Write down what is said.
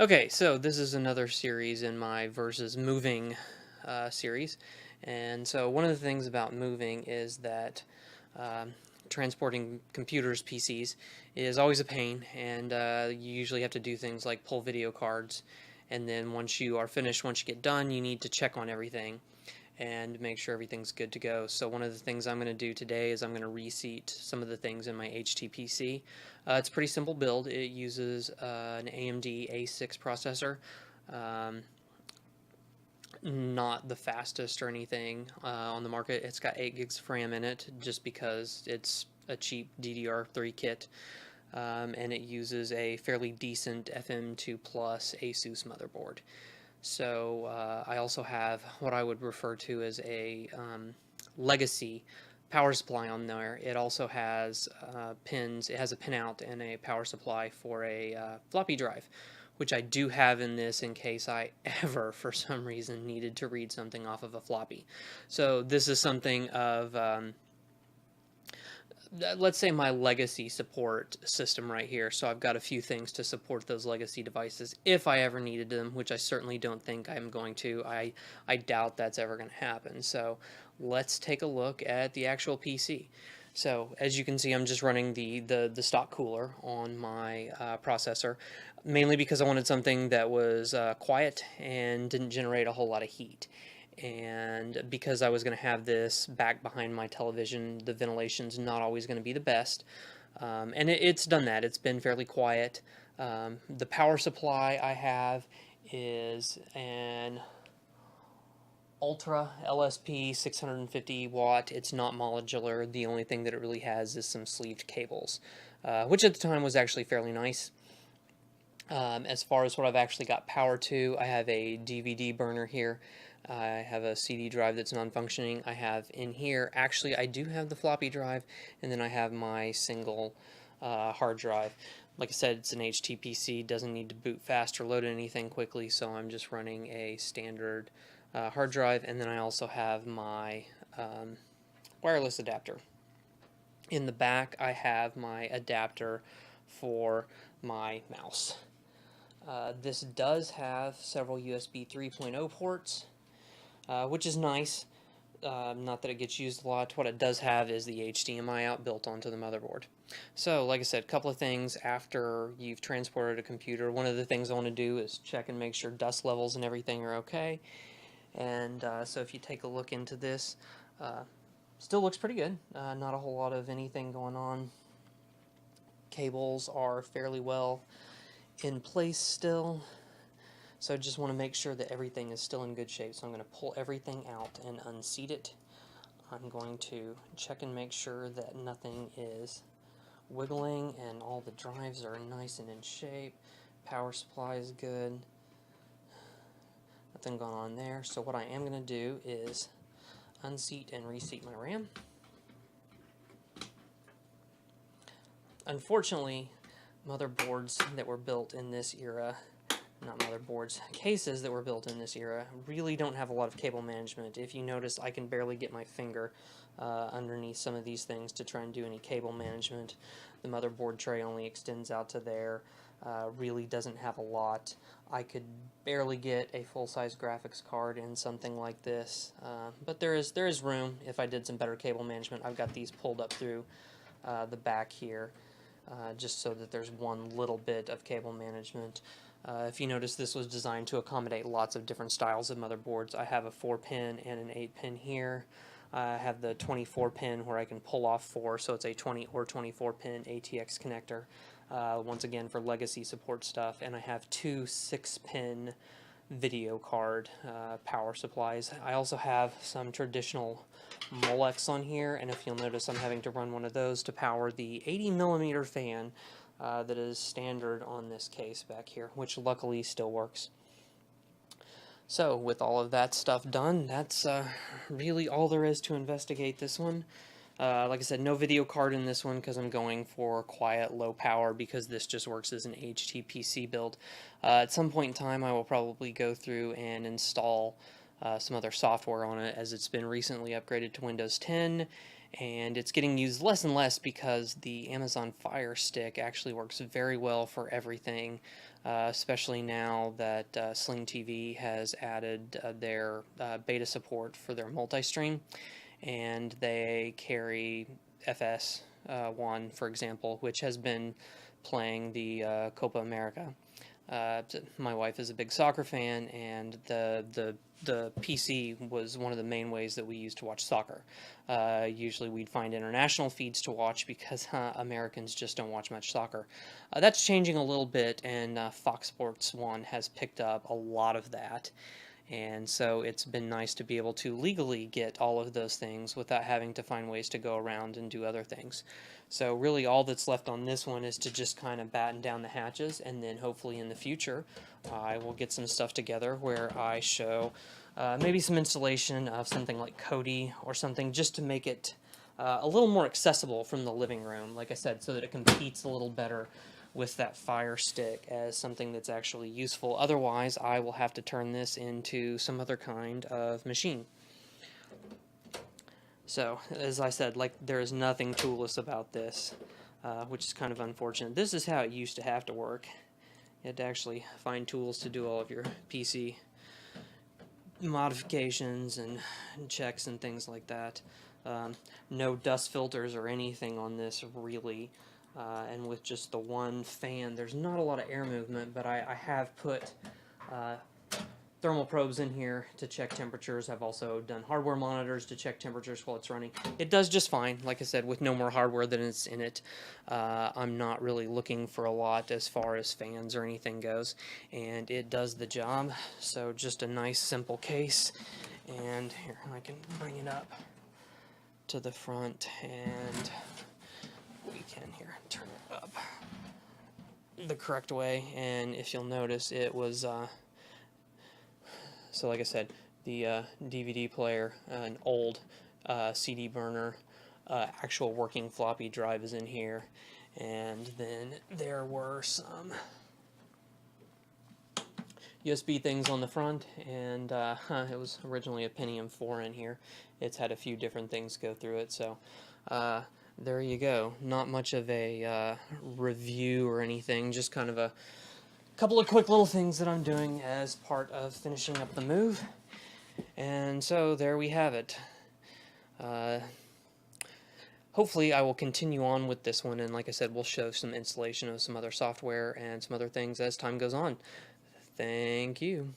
Okay, so this is another series in my versus moving series. And so one of the things about moving is that um, transporting computers, PCs, is always a pain, and you usually have to do things like pull video cards. And then once you are finished, once you get done, you need to check on everything and make sure everything's good to go. So one of the things I'm going to do today is I'm going to reseat some of the things in my HTPC. It's a pretty simple build. It uses an AMD A6 processor. Um, Not the fastest or anything on the market. It's got 8 gigs of RAM in it just because it's a cheap DDR3 kit. And it uses a fairly decent FM2 Plus Asus motherboard. So I also have what I would refer to as a legacy power supply on there. It also has pins. It has a pinout and a power supply for a floppy drive, which I do have in this in case I ever, for some reason, needed to read something off of a floppy. So this is something of let's say my legacy support system right here. So I've got a few things to support those legacy devices if I ever needed them, which I certainly don't think I'm going to. I doubt that's ever going to happen. So let's take a look at the actual PC. So as you can see, I'm just running the stock cooler on my processor, mainly because I wanted something that was quiet and didn't generate a whole lot of heat. And because I was going to have this back behind my television, the ventilation's not always going to be the best. And it's done that. It's been fairly quiet. The power supply I have is an Ultra LSP 650 watt. It's not modular. The only thing that it really has is some sleeved cables, which at the time was actually fairly nice. As far as what I've actually got power to, I have a DVD burner here. I have a CD drive that's non-functioning. I have in here, actually I do have the floppy drive, and then I have my single hard drive. Like I said, it's an HTPC, doesn't need to boot fast or load anything quickly, so I'm just running a standard hard drive, and then I also have my wireless adapter. In the back, I have my adapter for my mouse. This does have several USB 3.0 ports, which is nice. Not that it gets used a lot. What it does have is the HDMI out built onto the motherboard. So, like I said, a couple of things after you've transported a computer. One of the things I want to do is check and make sure dust levels and everything are okay. And so if you take a look into this, still looks pretty good. Not a whole lot of anything going on. Cables are fairly well in place still. So I just want to make sure that everything is still in good shape. So I'm going to pull everything out and unseat it. I'm going to check and make sure that nothing is wiggling and all the drives are nice and in shape. Power supply is good. Nothing going on there. So what I am going to do is unseat and reseat my RAM. Unfortunately, motherboards that were built in this era, not motherboards, cases that were built in this era really don't have a lot of cable management. If you notice, I can barely get my finger underneath some of these things to try and do any cable management. The motherboard tray only extends out to there, really doesn't have a lot. I could barely get a full-size graphics card in something like this, but there is room if I did some better cable management. I've got these pulled up through the back here. Just so that there's one little bit of cable management. If you notice, this was designed to accommodate lots of different styles of motherboards. I have a 4-pin and an 8-pin here. I have the 24-pin where I can pull off 4, so it's a 20 or 24-pin ATX connector. Once again, for legacy support stuff. And I have 2 6-pin video card power supplies. I also have some traditional Molex on here, and if you'll notice, I'm having to run one of those to power the 80mm fan that is standard on this case back here, which luckily still works. So with all of that stuff done, that's really all there is to investigate this one. Like I said, no video card in this one because I'm going for quiet, low power because this just works as an HTPC build. At some point in time, I will probably go through and install some other software on it as it's been recently upgraded to Windows 10, and it's getting used less and less because the Amazon Fire Stick actually works very well for everything especially now that Sling TV has added their beta support for their multi-stream, and they carry FS1, for example, which has been playing the Copa America. My wife is a big soccer fan, and the PC was one of the main ways that we used to watch soccer. Usually we'd find international feeds to watch because Americans just don't watch much soccer. That's changing a little bit, and Fox Sports 1 has picked up a lot of that. And so it's been nice to be able to legally get all of those things without having to find ways to go around and do other things. So really all that's left on this one is to just kind of batten down the hatches, and then hopefully in the future I will get some stuff together where I show maybe some installation of something like Kodi or something, just to make it a little more accessible from the living room, like I said, so that it competes a little better with that Fire Stick as something that's actually useful. Otherwise, I will have to turn this into some other kind of machine. So, as I said, like, there is nothing toolless about this, which is kind of unfortunate. This is how it used to have to work. You had to actually find tools to do all of your PC modifications and checks and things like that. No dust filters or anything on this, really. And with just the one fan, there's not a lot of air movement, but I have put thermal probes in here to check temperatures. I've also done hardware monitors to check temperatures while it's running. It does just fine, like I said, with no more hardware than it's in it. I'm not really looking for a lot as far as fans or anything goes, and it does the job. So just a nice simple case, and here, I can bring it up to the front, and we can here turn it up the correct way. And if you'll notice, it was so like I said, the DVD player, an old CD burner, actual working floppy drive is in here, and then there were some USB things on the front, and it was originally a Pentium 4 in here. It's had a few different things go through it, so there you go. Not much of a review or anything, just kind of a couple of quick little things that I'm doing as part of finishing up the move. And so there we have it. Hopefully I will continue on with this one, and like I said, we'll show some installation of some other software and some other things as time goes on. Thank you.